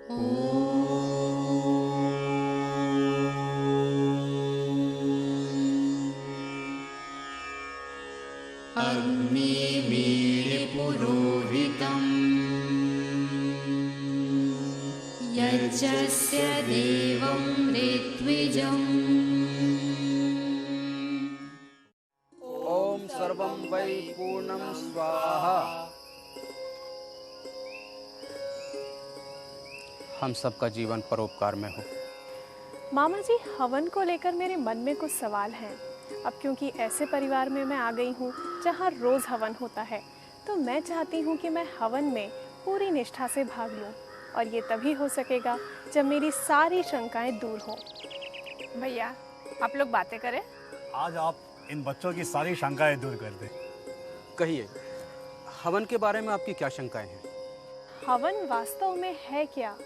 अग्निवीर्यपुरोहितम् यज्ञस्य देवं ऋत्विजम्। ओम सर्वं वै पूर्णं स्वाहा। हम सबका जीवन परोपकार में हो। मामा जी, हवन को लेकर मेरे मन में कुछ सवाल हैं। अब क्योंकि ऐसे परिवार में मैं आ गई हूँ जहाँ रोज़ हवन होता है, तो मैं चाहती हूँ कि मैं हवन में पूरी निष्ठा से भाग लूँ, और ये तभी हो सकेगा जब मेरी सारी शंकाएं दूर हों। भैया, आप लोग बातें करें। आज आप इन बच्चों की सारी शंकाएं दूर कर दें। कहिए, हवन के बारे में आपकी क्या शंकाएं हैं? हवन वास्तव में है क्या?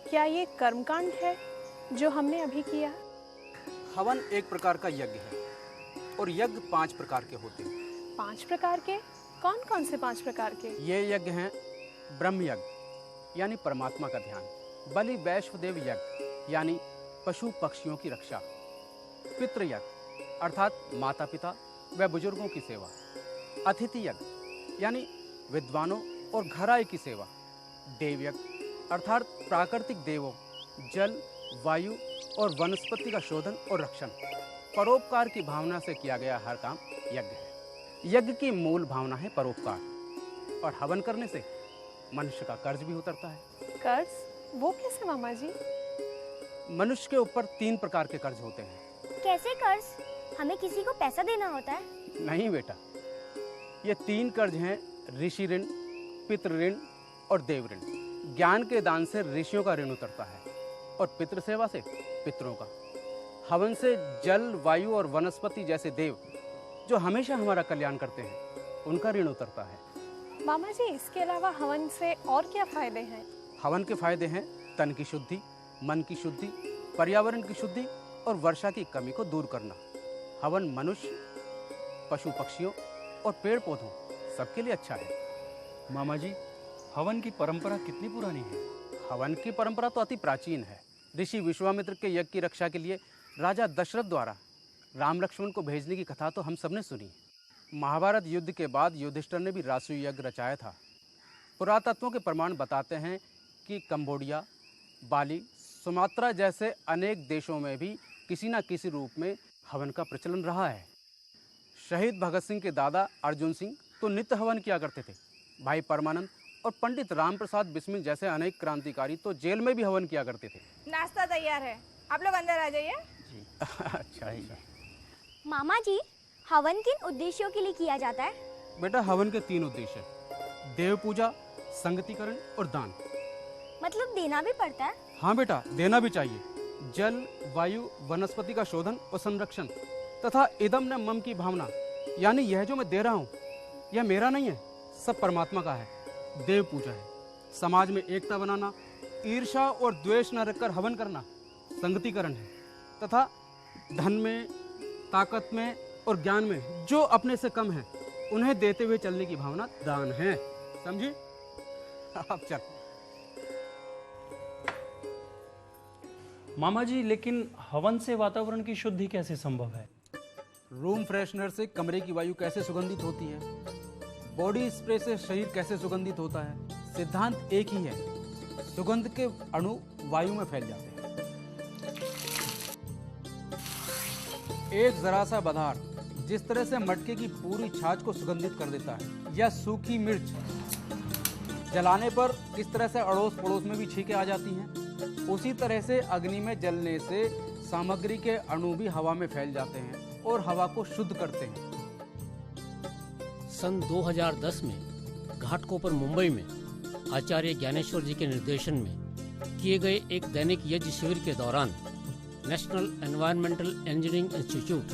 क्या ये कर्मकांड है जो हमने अभी किया? हवन एक प्रकार का यज्ञ है, और यज्ञ 5 प्रकार के होते हैं। 5 प्रकार के? कौन कौन से 5 प्रकार के? ये यज्ञ हैं ब्रह्म यज्ञ यानी परमात्मा का ध्यान, बलि वैश्वदेव यज्ञ यानी पशु पक्षियों की रक्षा, पितृ यज्ञ अर्थात माता पिता व बुजुर्गों की सेवा, अतिथि यज्ञ यानी विद्वानों और घराई की सेवा, देव यज्ञ अर्थात प्राकृतिक देवों, जल, वायु और वनस्पति का शोधन और रक्षण। परोपकार की भावना से किया गया हर काम यज्ञ है। यज्ञ की मूल भावना है परोपकार, और हवन करने से मनुष्य का कर्ज भी उतरता है। कर्ज? वो कैसे मामा जी? मनुष्य के ऊपर 3 प्रकार के कर्ज होते हैं। कैसे कर्ज? हमें किसी को पैसा देना होता है? नहीं बेटा, ये 3 कर्ज हैं ऋषि ऋण, पितृ ऋण और देव ऋण। ज्ञान के दान से ऋषियों का ऋण उतरता है, और पितृ सेवा से पितरों का। हवन से जल, वायु और वनस्पति जैसे देव जो हमेशा हमारा कल्याण करते हैं, उनका ऋण उतरता है। मामा जी, इसके अलावा हवन से और क्या फायदे हैं? हवन के फायदे हैं तन की शुद्धि, मन की शुद्धि, पर्यावरण की शुद्धि और वर्षा की कमी को दूर करना। हवन मनुष्य, पशु पक्षियों और पेड़ पौधों सबके लिए अच्छा है। मामा जी, हवन की परंपरा कितनी पुरानी है? हवन की परंपरा तो अति प्राचीन है। ऋषि विश्वामित्र के यज्ञ की रक्षा के लिए राजा दशरथ द्वारा राम लक्ष्मण को भेजने की कथा तो हम सबने सुनी। महाभारत युद्ध के बाद युधिष्ठिर ने भी रासु यज्ञ रचाया था। पुरातत्वों के प्रमाण बताते हैं कि कंबोडिया, बाली, सुमात्रा जैसे अनेक देशों में भी किसी न किसी रूप में हवन का प्रचलन रहा है। शहीद भगत सिंह के दादा अर्जुन सिंह तो नित्य हवन किया करते थे। भाई परमानंद और पंडित राम प्रसाद बिस्मिल जैसे अनेक क्रांतिकारी तो जेल में भी हवन किया करते थे। नाश्ता तैयार है, आप लोग अंदर आ जाइए। जी अच्छा ही। मामा जी, हवन किन उद्देश्यों के लिए किया जाता है? बेटा, हवन के 3 उद्देश्य हैं: देव पूजा, संगतिकरण और दान। मतलब देना भी पड़ता है? हाँ बेटा, देना भी चाहिए। जल, वायु, वनस्पति का शोधन और संरक्षण तथा इदम न मम की भावना, यानी यह जो मैं दे रहा हूँ यह मेरा नहीं है, सब परमात्मा का है। देव पूजा है, समाज में एकता बनाना, ईर्ष्या और द्वेष न रखकर हवन करना संगतिकरण है, तथा धन में, ताकत में और ज्ञान में जो अपने से कम है उन्हें देते हुए चलने की भावना दान है। समझी? अब चल। मामा जी, लेकिन हवन से वातावरण की शुद्धि कैसे संभव है? रूम फ्रेशनर से कमरे की वायु कैसे सुगंधित होती है, बॉडी स्प्रे से शरीर कैसे सुगंधित होता है, सिद्धांत एक ही है। सुगंध के अणु वायु में फैल जाते हैं। एक जरा सा पदार्थ जिस तरह से मटके की पूरी छाछ को सुगंधित कर देता है, या सूखी मिर्च जलाने पर किस तरह से अड़ोस पड़ोस में भी छींकें आ जाती हैं, उसी तरह से अग्नि में जलने से सामग्री के अणु भी हवा में फैल जाते हैं और हवा को शुद्ध करते हैं। सन 2010 में घाटकोपर मुंबई में आचार्य ज्ञानेश्वर जी के निर्देशन में किए गए एक दैनिक यज्ञ शिविर के दौरान नेशनल एनवायरमेंटल इंजीनियरिंग इंस्टीट्यूट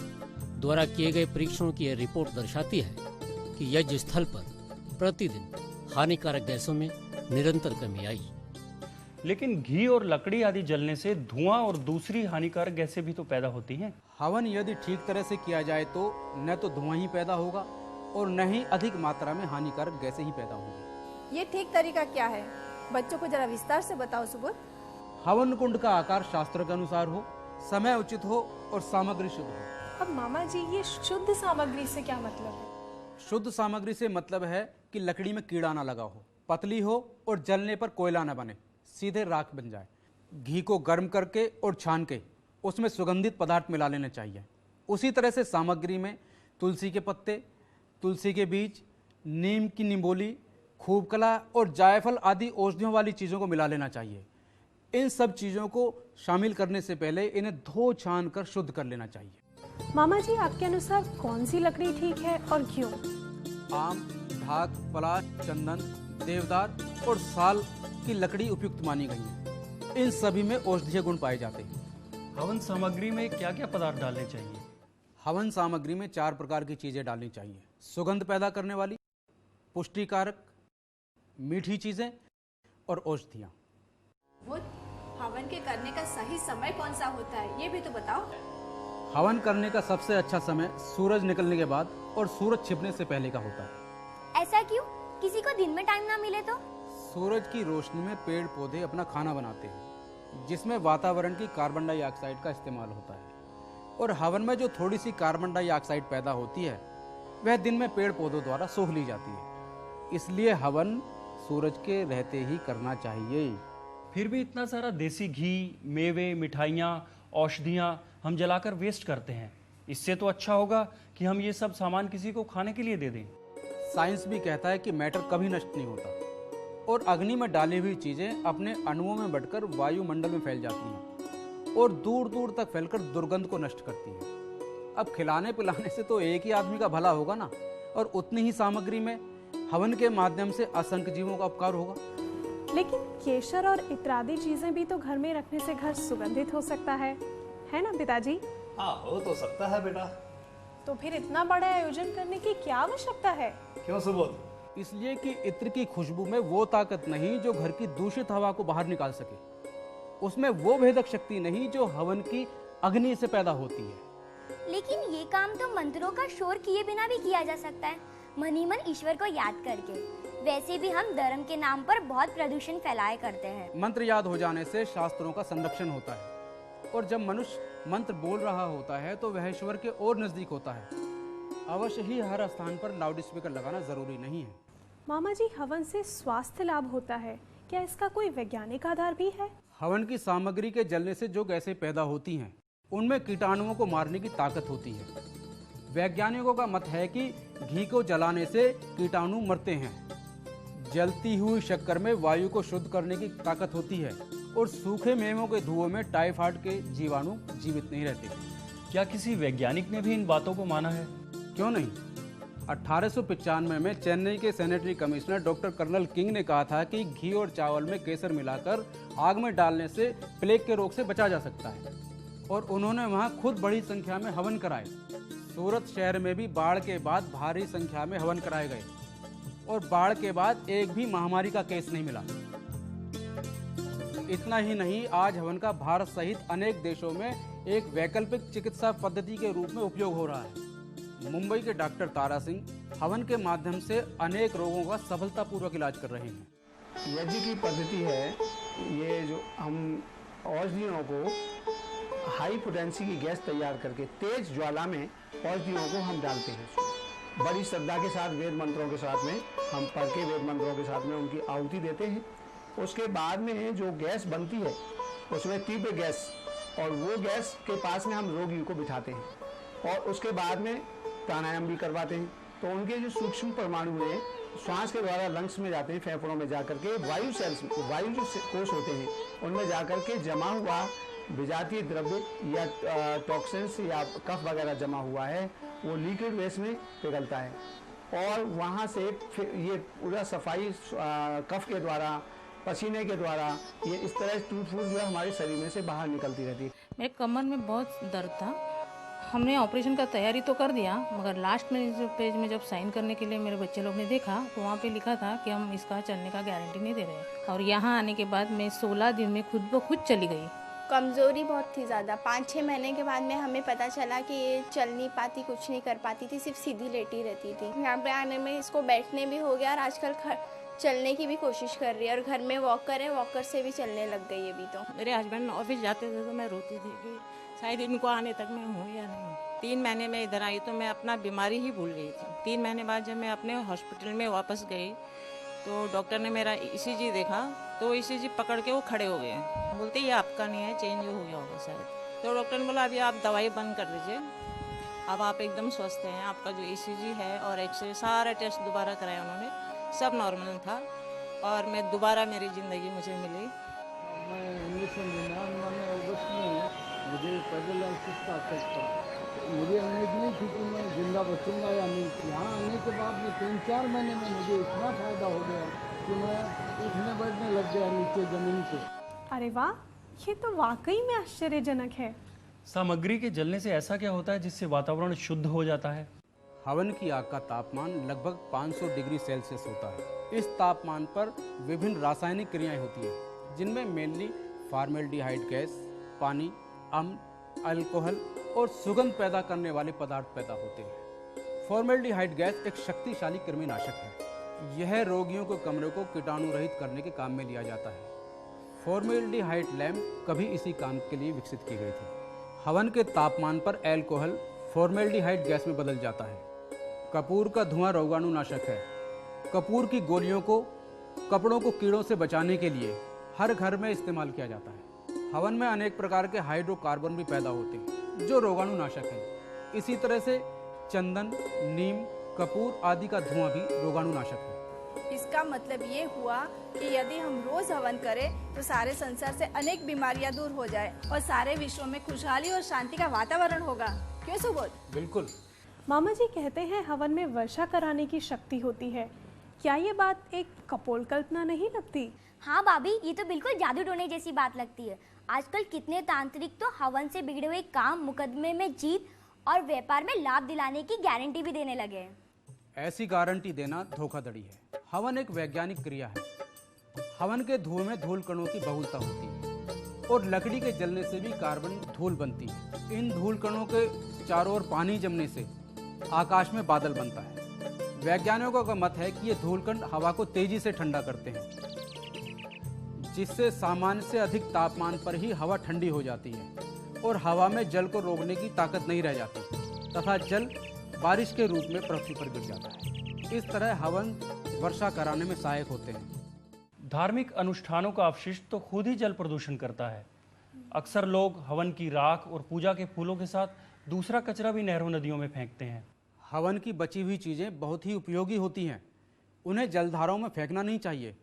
द्वारा किए गए परीक्षणों की यह रिपोर्ट दर्शाती है कि यज्ञ स्थल पर प्रतिदिन हानिकारक गैसों में निरंतर कमी आई। लेकिन घी और लकड़ी आदि जलने से धुआं और दूसरी हानिकारक गैसें भी तो पैदा होती हैं। हवन यदि ठीक तरह से किया जाए तो न तो धुआं ही पैदा होगा और न ही अधिक मात्रा में हानिकारक गैसें ही पैदा होंगी। ये ठीक तरीका क्या है? बच्चों को जरा विस्तार से बताओ सुबोध। हवन कुंड का आकार शास्त्र के अनुसार हो, समय उचित हो और सामग्री शुद्ध हो। अब मामा जी ये शुद्ध सामग्री से क्या मतलब है? शुद्ध सामग्री से मतलब है कि लकड़ी में कीड़ा ना लगा हो, पतली हो और जलने पर कोयला ना बने, सीधे राख बन जाए। घी को गर्म करके और छान के उसमें सुगंधित पदार्थ मिला लेने चाहिए। उसी तरह से सामग्री में तुलसी के पत्ते, तुलसी के बीज, नीम की निम्बोली, खूबकला और जायफल आदि औषधियों वाली चीज़ों को मिला लेना चाहिए। इन सब चीज़ों को शामिल करने से पहले इन्हें धो छान कर शुद्ध कर लेना चाहिए। मामा जी आपके अनुसार कौन सी लकड़ी ठीक है और क्यों? आम, ढाक, पलाश, चंदन, देवदार और साल की लकड़ी उपयुक्त मानी गई है। इन सभी में औषधीय गुण पाए जाते हैं। हवन सामग्री में क्या क्या पदार्थ डालने चाहिए? हवन सामग्री में 4 प्रकार की चीज़ें डालनी चाहिए। सुगंध पैदा करने वाली, पुष्टिकारक, मीठी चीज़ें और औषधियाँ। वो हवन के करने का सही समय कौन सा होता है, ये भी तो बताओ। हवन करने का सबसे अच्छा समय सूरज निकलने के बाद और सूरज छिपने से पहले का होता है। ऐसा क्यों? किसी को दिन में टाइम ना मिले तो? सूरज की रोशनी में पेड़ पौधे अपना खाना बनाते हैं, जिसमें वातावरण की कार्बन डाइऑक्साइड का इस्तेमाल होता है। और हवन में जो थोड़ी सी कार्बन डाइऑक्साइड पैदा होती है वह दिन में पेड़ पौधों द्वारा सोख ली जाती है। इसलिए हवन सूरज के रहते ही करना चाहिए। फिर भी इतना सारा देसी घी, मेवे, मिठाइयाँ, औषधियाँ हम जलाकर वेस्ट करते हैं। इससे तो अच्छा होगा कि हम ये सब सामान किसी को खाने के लिए दे दें। साइंस भी कहता है कि मैटर कभी नष्ट नहीं होता और अग्नि में डाली हुई चीज़ें अपने अणुओं में बढ़कर वायुमंडल में फैल जाती हैं और दूर दूर तक फैलकर दुर्गंध को नष्ट करती हैं। अब खिलाने पिलाने से तो एक ही आदमी का भला होगा ना, और उतनी ही सामग्री में हवन के माध्यम से असंख्य जीवों का उपकार होगा। लेकिन केसर और इत्यादि चीजें भी तो घर में रखने से घर सुगंधित हो सकता है ना पिताजी? हाँ, हो तो सकता है बेटा। तो फिर इतना बड़ा आयोजन करने की क्या आवश्यकता है? क्यों सुबोध? इसलिए कि इत्र की खुशबू में वो ताकत नहीं जो घर की दूषित हवा को बाहर निकाल सके। उसमें वो भेदक शक्ति नहीं जो हवन की अग्नि से पैदा होती है। लेकिन ये काम तो मंत्रों का शोर किए बिना भी किया जा सकता है, मन ही मन ईश्वर को याद करके। वैसे भी हम धर्म के नाम पर बहुत प्रदूषण फैलाए करते हैं। मंत्र याद हो जाने से शास्त्रों का संरक्षण होता है, और जब मनुष्य मंत्र बोल रहा होता है तो वह ईश्वर के और नजदीक होता है। अवश्य ही हर स्थान पर लाउड स्पीकर लगाना जरूरी नहीं है। मामा जी, हवन से स्वास्थ्य लाभ होता है, क्या इसका कोई वैज्ञानिक आधार भी है? हवन की सामग्री के जलने से जो गैसें पैदा होती हैं उनमें कीटाणुओं को मारने की ताकत होती है। वैज्ञानिकों का मत है कि घी को जलाने से कीटाणु मरते हैं। जलती हुई शक्कर में वायु को शुद्ध करने की ताकत होती है, और सूखे मेवों के धुओं में टाइफाइड के जीवाणु जीवित नहीं रहते। क्या किसी वैज्ञानिक ने भी इन बातों को माना है? क्यों नहीं। 1895 में चेन्नई के sanitary commissioner doctor colonel King ने कहा था कि घी और चावल में केसर मिलाकर आग में डालने से प्लेग के रोग से बचा जा सकता है, और उन्होंने वहां खुद बड़ी संख्या में हवन कराए। सूरत शहर में भी बाढ़ के बाद भारी संख्या में हवन कराए गए, और बाढ़ के बाद एक भी महामारी का केस नहीं मिला। इतना ही नहीं, आज हवन का भारत सहित अनेक देशों में एक वैकल्पिक चिकित्सा पद्धति के रूप में उपयोग हो रहा है। मुंबई के डॉक्टर तारा सिंह हवन के माध्यम से अनेक रोगों का सफलतापूर्वक इलाज कर रहे हैं। यज्ञ की पद्धति है ये, जो हम औषधियों को हाई पोटेंसी की गैस तैयार करके तेज ज्वाला में औषधियों को हम डालते हैं। बड़ी श्रद्धा के साथ वेद मंत्रों के साथ में हम पढ़ के वेद मंत्रों के साथ में उनकी आहुति देते हैं। उसके बाद में जो गैस बनती है उसमें तीव्र गैस, और वो गैस के पास में हम रोगी को बिठाते हैं, और उसके बाद में प्राणायाम भी करवाते हैं। तो उनके जो सूक्ष्म परमाणु हैं श्वास के द्वारा लंग्स में जाते हैं, फेफड़ों में जाकर के वायु सेल्स, वायु जो कोष होते हैं उनमें जाकर के जमा हुआ विजातीय द्रव्य या टॉक्सिन्स या कफ वगैरह जमा हुआ है वो लिक्विड वेस्ट में पिघलता है, और वहाँ से फिर ये पूरा सफाई कफ के द्वारा, पसीने के द्वारा ये इस तरह टूट फूट जो है हमारे शरीर में से बाहर निकलती रहती है। मेरे कमर में बहुत दर्द था। हमने ऑपरेशन का तैयारी तो कर दिया, मगर लास्ट में जो पेज में जब साइन करने के लिए मेरे बच्चे लोग ने देखा तो वहाँ पे लिखा था कि हम इसका चलने का गारंटी नहीं दे रहे। और यहाँ आने के बाद मैं 16 दिन में खुद ब खुद चली गई। कमज़ोरी बहुत थी ज़्यादा। 5-6 महीने के बाद में हमें पता चला कि ये चल नहीं पाती, कुछ नहीं कर पाती थी, सिर्फ सीधी लेटी रहती थी। यहाँ पे आने में इसको बैठने भी हो गया, और आजकल चलने की भी कोशिश कर रही है और घर में वॉकर है, वॉकर से भी चलने लग गई अभी तो। मेरे हस्बैंड ऑफिस जाते थे तो मैं रोती थी कि शायद इनको आने तक मैं हूँ या नहीं। 3 महीने में इधर आई तो मैं अपना बीमारी ही भूल गई थी। 3 महीने बाद जब मैं अपने हॉस्पिटल में वापस गई तो डॉक्टर ने मेरा ECG देखा तो ECG पकड़ के वो खड़े हो गए। बोलते ये आपका नहीं है, चेंज हो गया होगा शायद। तो डॉक्टर ने बोला अभी आप दवाई बंद कर दीजिए, अब आप एकदम स्वस्थ हैं। आपका जो ECG है और एक्सरे सारा टेस्ट दोबारा कराया उन्होंने, सब नॉर्मल था और मैं दोबारा मेरी ज़िंदगी मुझे मिली। मैं 1999 अगस्त में मुझे पेरालिसिस का अटैक था। मुझे उम्मीद नहीं थी कि मैं जिंदा बचूंगा या नहीं। यहाँ आने के बाद में 3-4 महीने में मुझे इतना फ़ायदा हो गया कि मैं उठने बैठने लग गया नीचे ज़मीन पे। अरे वाह, ये तो वाकई में आश्चर्यजनक है। सामग्री के जलने से ऐसा क्या होता है जिससे वातावरण शुद्ध हो जाता है? हवन की आग का तापमान लगभग 500 डिग्री सेल्सियस होता है। इस तापमान पर विभिन्न रासायनिक क्रियाएं होती हैं, जिनमें मेनली फॉर्मेल्डिहाइड गैस, पानी, अम्ल, अल्कोहल और सुगंध पैदा करने वाले पदार्थ पैदा होते हैं। फॉर्मेल्डिहाइड गैस एक शक्तिशाली कृमिनाशक है। यह रोगियों के कमरे को कीटाणु रहित करने के काम में लिया जाता है। फॉर्मेल्डिहाइड लैंप कभी इसी काम के लिए विकसित की गई थी। हवन के तापमान पर अल्कोहल फॉर्मेल्डिहाइड गैस में बदल जाता है। कपूर का धुआं रोगाणुनाशक है। कपूर की गोलियों को कपड़ों को कीड़ों से बचाने के लिए हर घर में इस्तेमाल किया जाता है। हवन में अनेक प्रकार के हाइड्रोकार्बन भी पैदा होते हैं जो रोगाणुनाशक हैं। इसी तरह से चंदन, नीम, कपूर आदि का धुआं भी रोगाणुनाशक है। इसका मतलब ये हुआ कि यदि हम रोज हवन करें तो सारे संसार से अनेक बीमारियां दूर हो जाए और सारे विश्व में खुशहाली और शांति का वातावरण होगा। क्यों सुबोध? बिल्कुल। मामा जी कहते हैं हवन में वर्षा कराने की शक्ति होती है। क्या ये बात एक कपोल कल्पना नहीं लगती? हाँ भाभी, ये तो बिल्कुल जादू टोने जैसी बात लगती है। आजकल कितने तांत्रिक तो हवन से बिगड़े हुए काम, मुकदमे में जीत और व्यापार में लाभ दिलाने की गारंटी भी देने लगे हैं। ऐसी गारंटी देना धोखाधड़ी है। हवन एक वैज्ञानिक क्रिया है। हवन के धुएं में धूल कणों की बहुलता होती है और लकड़ी के जलने से भी कार्बन धूल बनती है। इन धूल कणों के चारों ओर पानी जमने से आकाश में बादल बनता है। वैज्ञानिकों का मत है कि ये धूलकण हवा को तेजी से ठंडा करते हैं, जिससे सामान्य से अधिक तापमान पर ही हवा ठंडी हो जाती है और हवा में जल को रोकने की ताकत नहीं रह जाती तथा जल बारिश के रूप में पृथ्वी पर गिर जाता है। इस तरह हवन वर्षा कराने में सहायक होते हैं। धार्मिक अनुष्ठानों का अपशिष्ट तो खुद ही जल प्रदूषण करता है। अक्सर लोग हवन की राख और पूजा के फूलों के साथ दूसरा कचरा भी नहरों नदियों में फेंकते हैं। हवन की बची हुई चीज़ें बहुत ही उपयोगी होती हैं। उन्हें जलधाराओं में फेंकना नहीं चाहिए।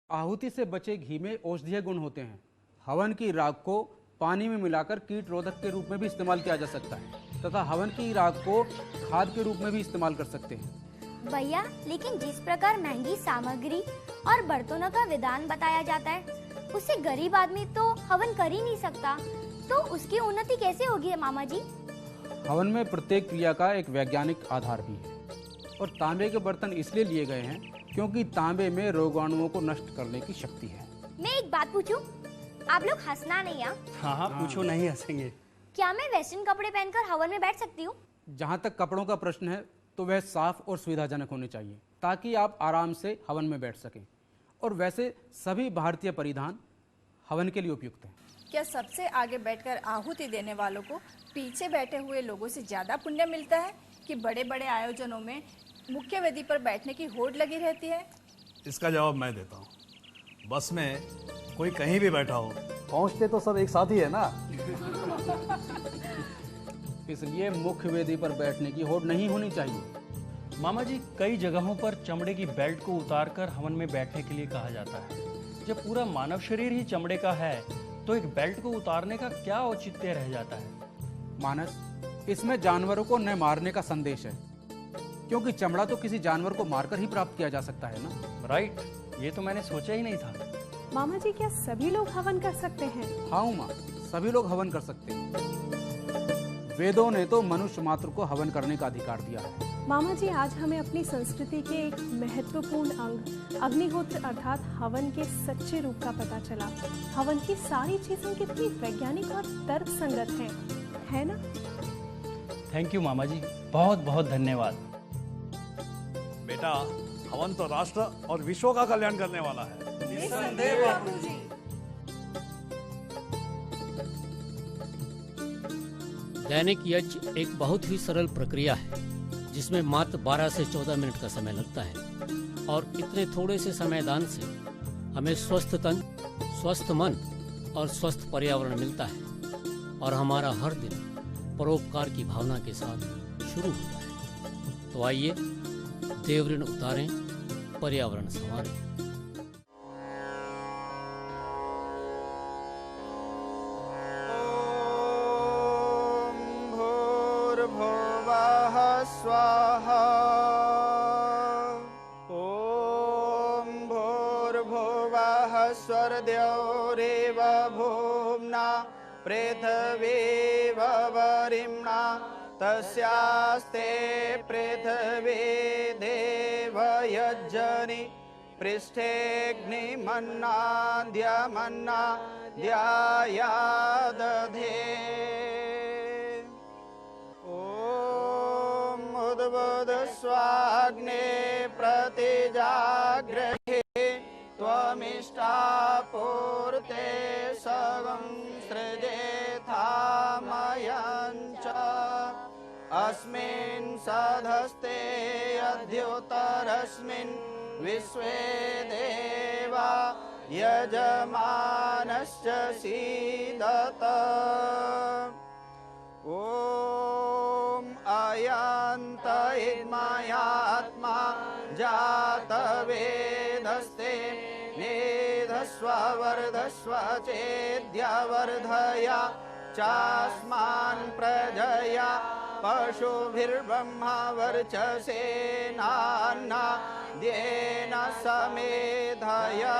आहुति से बचे घी में औषधीय गुण होते हैं। हवन की राख को पानी में मिलाकर कीट रोधक के रूप में भी इस्तेमाल किया जा सकता है तथा हवन की राख को खाद के रूप में भी इस्तेमाल कर सकते हैं। भैया, लेकिन जिस प्रकार महंगी सामग्री और बर्तनों का विधान बताया जाता है, उससे गरीब आदमी तो हवन कर ही नहीं सकता, तो उसकी उन्नति कैसे होगी मामा जी? हवन में प्रत्येक क्रिया का एक वैज्ञानिक आधार भी है और तांबे के बर्तन इसलिए लिए गए हैं क्योंकि तांबे में रोगाणुओं को नष्ट करने की शक्ति है। मैं एक बात पूछूं? आप लोग हंसना नहीं है? हाँ, पूछो, नहीं हंसेंगे। क्या मैं वेस्टर्न कपड़े पहनकर हवन में बैठ सकती हूँ? जहाँ तक कपड़ों का प्रश्न है तो वह साफ और सुविधाजनक होने चाहिए ताकि आप आराम से हवन में बैठ सकें। और वैसे सभी भारतीय परिधान हवन के लिए उपयुक्त हैं। क्या सबसे आगे बैठकर आहुति देने वालों को पीछे बैठे हुए लोगों से ज्यादा पुण्य मिलता है कि बड़े बड़े आयोजनों में मुख्य वेदी पर बैठने की होड़ लगी रहती है? इसका जवाब मैं देता हूँ। बस में कोई कहीं भी बैठा हो, पहुंचते तो सब एक साथ ही है ना। इसलिए मुख्य वेदी पर बैठने की होड़ नहीं होनी चाहिए। मामा जी, कई जगहों पर चमड़े की बेल्ट को उतारकर हवन में बैठने के लिए कहा जाता है। जब पूरा मानव शरीर ही चमड़े का है तो एक बेल्ट को उतारने का क्या औचित्य रह जाता है? मानस, इसमें जानवरों को न मारने का संदेश है, क्योंकि चमड़ा तो किसी जानवर को मारकर ही प्राप्त किया जा सकता है ना। राइट, ये तो मैंने सोचा ही नहीं था। मामा जी, क्या सभी लोग हवन कर सकते हैं? हाँ उमा, सभी लोग हवन कर सकते हैं। वेदों ने तो मनुष्य मात्र को हवन करने का अधिकार दिया है। मामा जी, आज हमें अपनी संस्कृति के एक महत्वपूर्ण अंग अग्निहोत्र अर्थात हवन के सच्चे रूप का पता चला। हवन की सारी चीजें कितनी वैज्ञानिक और तर्कसंगत हैं, है ना? थैंक यू मामा जी, बहुत बहुत धन्यवाद। बेटा, हवन तो राष्ट्र और विश्व का कल्याण करने वाला है। निस्संदेह बापूजी। दैनिक यज्ञ एक बहुत ही सरल प्रक्रिया है जिसमें मात्र 12 से 14 मिनट का समय लगता है और इतने थोड़े से समय दान से हमें स्वस्थ तन, स्वस्थ मन और स्वस्थ पर्यावरण मिलता है और हमारा हर दिन परोपकार की भावना के साथ शुरू होता है। तो आइए देव ऋण उतारें, पर्यावरण संवारें। भूर्भुवः स्वाहा। ॐ भूर्भुवः स्वर्द्यौरेव भूम्ना पृथिवीव वरिम्णा तस्यास्ते पृथिवी देवयज्जनि पृष्ठेऽग्निमन्नाद्यमन्ना द्यायादधे। ॐ उद्बुधस्वाग्ने प्रतिजागृहे त्वमिष्टापूर्ते सगं सृजेथामयञ्च अस्मिन् सधस्ते अद्योतरस्मिन् विश्वे देवा यजमानश्च सीदत। ॐ अयन्त इद्मयात्मा जातवेदस्ते मेधस्व वर्धस्व चेद्यवर्धया चास्मान् प्रजया पशुभिर्ब्रह्मा वर्चसेनान्ना द्येन समेधया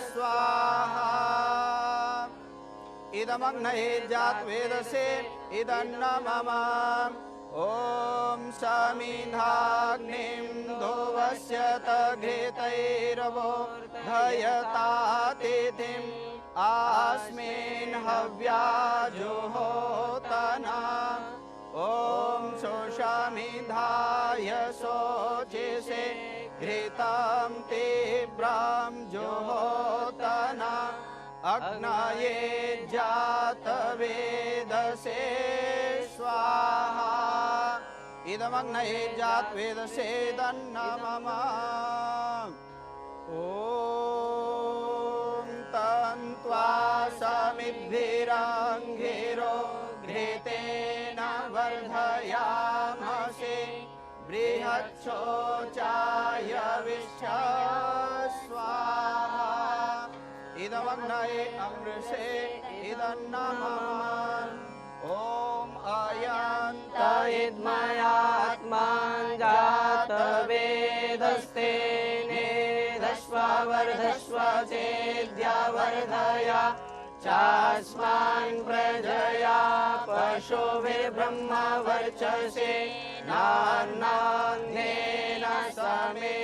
स्वाहा। इदमग्नये जातवेदसे इदन्न मम। ॐ समिधाग्निं धुवस्यत घृतैरवोर्धयतातिथिम् अस्मिन् हव्याजुहोतना। ॐ शोषमिधाय शोचिषे घृतं तीव्रं जुहोतना। अग्नये जातवेदसे स्वाहा। इदमग्नये जातवेदसे इदन्न मम। ॐ तन्त्वा समिद्भिरङ्घिरो घृतेन वर्धयामसे बृहच्छोचाय विश्व स्वाहा। इदमग्नये अमृषे इदन्न मम। ॐ अयन्त इद्मयात्मा जातवेदस्ते नेधस्व वर्धस्व चेद्यवर्धया चास्मान् प्रजया पशुभिर्ब्रह्मा वर्चसे नान्नान्येन समे